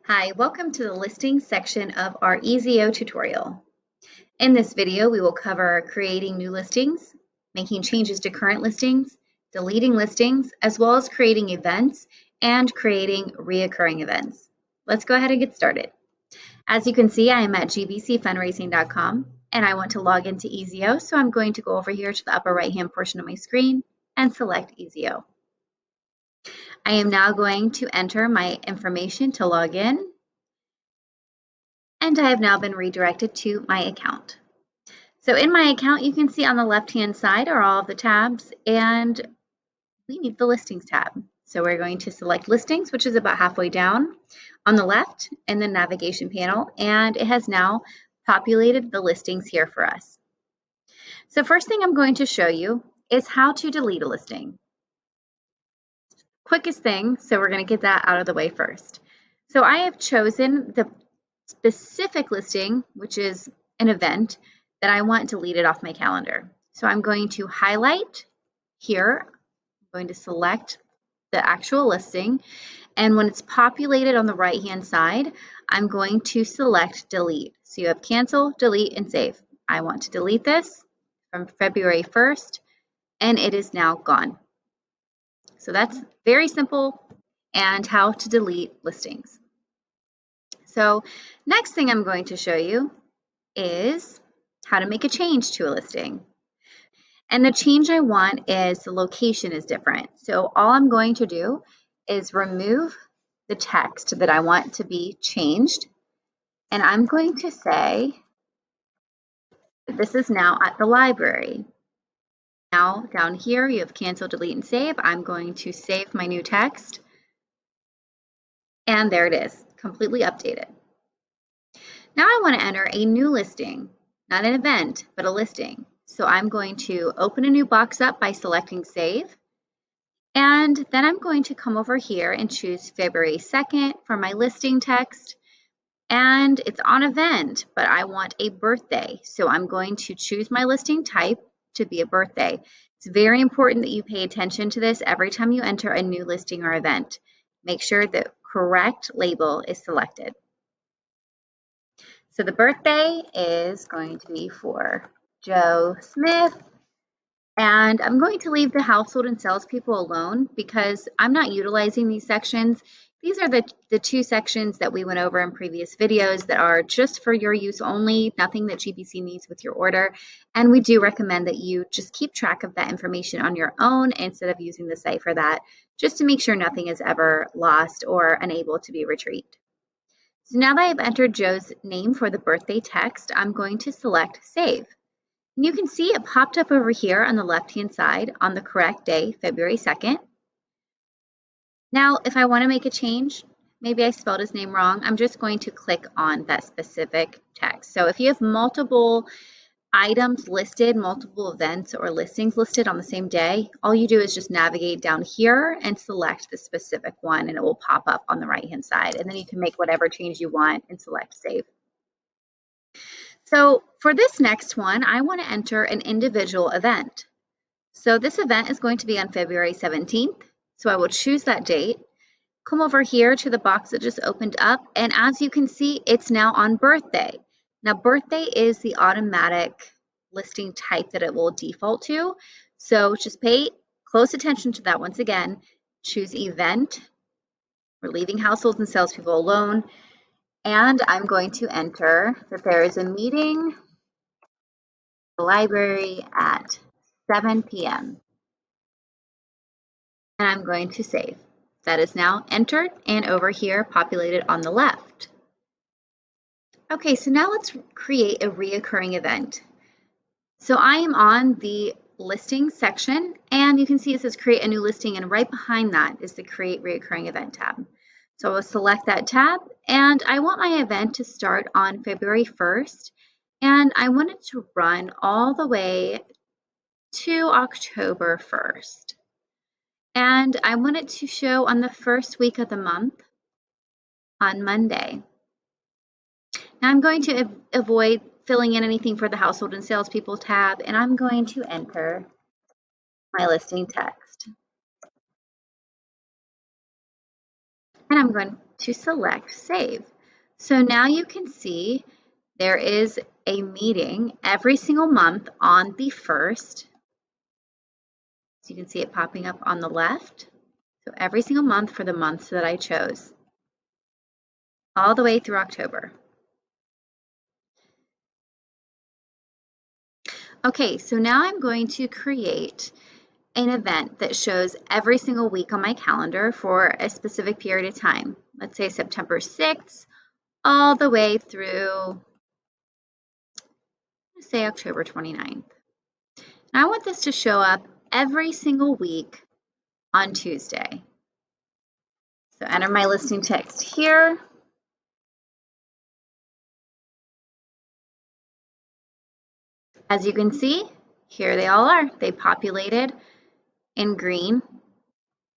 Hi, welcome to the listings section of our EZO tutorial. In this video, we will cover creating new listings, making changes to current listings, deleting listings, as well as creating events and creating reoccurring events. Let's go ahead and get started. As you can see, I am at gbcfundraising.com and I want to log into EZO, so I'm going to go over here to the upper right-hand portion of my screen and select EZO. I am now going to enter my information to log in, and I have now been redirected to my account. So in my account, you can see on the left-hand side are all of the tabs, and we need the listings tab. So we're going to select listings, which is about halfway down on the left in the navigation panel, and it has now populated the listings here for us. So first thing I'm going to show you is how to delete a listing. Quickest thing, so we're going to get that out of the way first. So I have chosen the specific listing, which is an event, that I want deleted off my calendar. So I'm going to highlight here, I'm going to select the actual listing, and when it's populated on the right-hand side, I'm going to select delete. So you have cancel, delete, and save. I want to delete this from February 1st, and it is now gone. So that's very simple and how to delete listings. So next thing I'm going to show you is how to make a change to a listing. And the change I want is the location is different. So all I'm going to do is remove the text that I want to be changed. And I'm going to say that this is now at the library. Now down here you have cancel, delete, and save. I'm going to save my new text. And there it is, completely updated. Now I want to enter a new listing, not an event, but a listing. So I'm going to open a new box up by selecting save. And then I'm going to come over here and choose February 2nd for my listing text. And it's on event, but I want a birthday. So I'm going to choose my listing type to be a birthday. It's very important that you pay attention to this every time you enter a new listing or event. Make sure the correct label is selected. So the birthday is going to be for Joe Smith. And I'm going to leave the household and salespeople alone because I'm not utilizing these sections. These are the two sections that we went over in previous videos that are just for your use only, nothing that GBC needs with your order. And we do recommend that you just keep track of that information on your own instead of using the site for that, just to make sure nothing is ever lost or unable to be retrieved. So now that I've entered Joe's name for the birthday text, I'm going to select Save. And you can see it popped up over here on the left-hand side on the correct day, February 2nd. Now, if I want to make a change, maybe I spelled his name wrong, I'm just going to click on that specific text. So if you have multiple items listed, multiple events or listings listed on the same day, all you do is just navigate down here and select the specific one and it will pop up on the right-hand side. And then you can make whatever change you want and select Save. So for this next one, I want to enter an individual event. So this event is going to be on February 17th. So I will choose that date, come over here to the box that just opened up, and as you can see, it's now on birthday. Now birthday is the automatic listing type that it will default to. So just pay close attention to that once again. Choose event. We're leaving households and salespeople alone. And I'm going to enter that there is a meeting at the library at 7 p.m. And I'm going to save. That is now entered and over here populated on the left. Okay, so now let's create a reoccurring event. So I am on the listing section and you can see it says create a new listing and right behind that is the create reoccurring event tab. So I will select that tab and I want my event to start on February 1st and I want it to run all the way to October 1st. And I want it to show on the first week of the month on Monday. Now I'm going to avoid filling in anything for the household and salespeople tab, and I'm going to enter my listing text. and I'm going to select Save. So now you can see there is a meeting every single month on the 1st. So you can see it popping up on the left. So every single month for the months that I chose, all the way through October. Okay, so now I'm going to create an event that shows every single week on my calendar for a specific period of time. Let's say September 6th, all the way through, say, October 29th. And I want this to show up every single week on Tuesday. So enter my listing text here. As you can see, here they all are. They populated in green.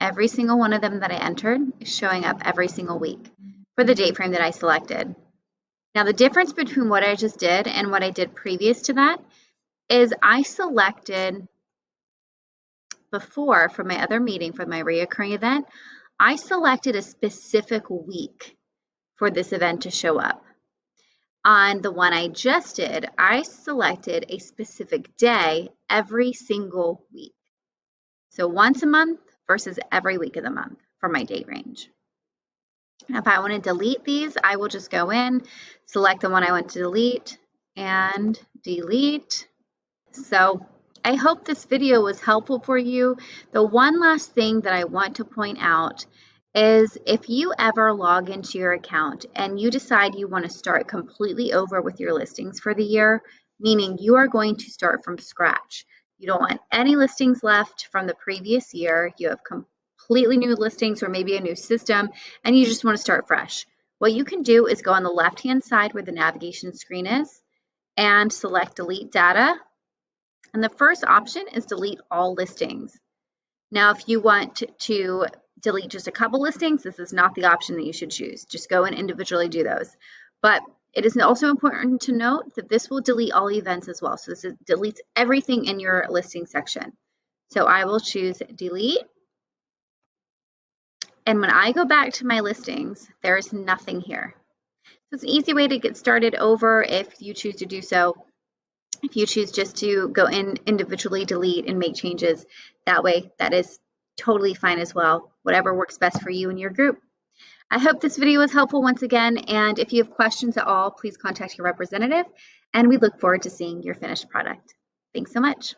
Every single one of them that I entered is showing up every single week for the date frame that I selected. Now, the difference between what I just did and what I did previous to that is I selected before for my other meeting, for my reoccurring event, I selected a specific week for this event to show up. On the one I just did, I selected a specific day every single week. So once a month versus every week of the month for my date range. Now, if I want to delete these, I will just go in, select the one I want to delete, and delete. So I hope this video was helpful for you. The one last thing that I want to point out is if you ever log into your account and you decide you want to start completely over with your listings for the year, meaning you are going to start from scratch. You don't want any listings left from the previous year. You have completely new listings or maybe a new system, and you just want to start fresh. What you can do is go on the left-hand side where the navigation screen is and select Delete Data. And the first option is delete all listings. Now, if you want to delete just a couple listings, this is not the option that you should choose. Just go and individually do those. But it is also important to note that this will delete all events as well. So this deletes everything in your listing section. So I will choose delete. And when I go back to my listings, there is nothing here. So it's an easy way to get started over if you choose to do so. If you choose just to go in individually, delete and make changes that way, that is totally fine as well. Whatever works best for you and your group. I hope this video was helpful once again, and if you have questions at all, please contact your representative, and we look forward to seeing your finished product. Thanks so much.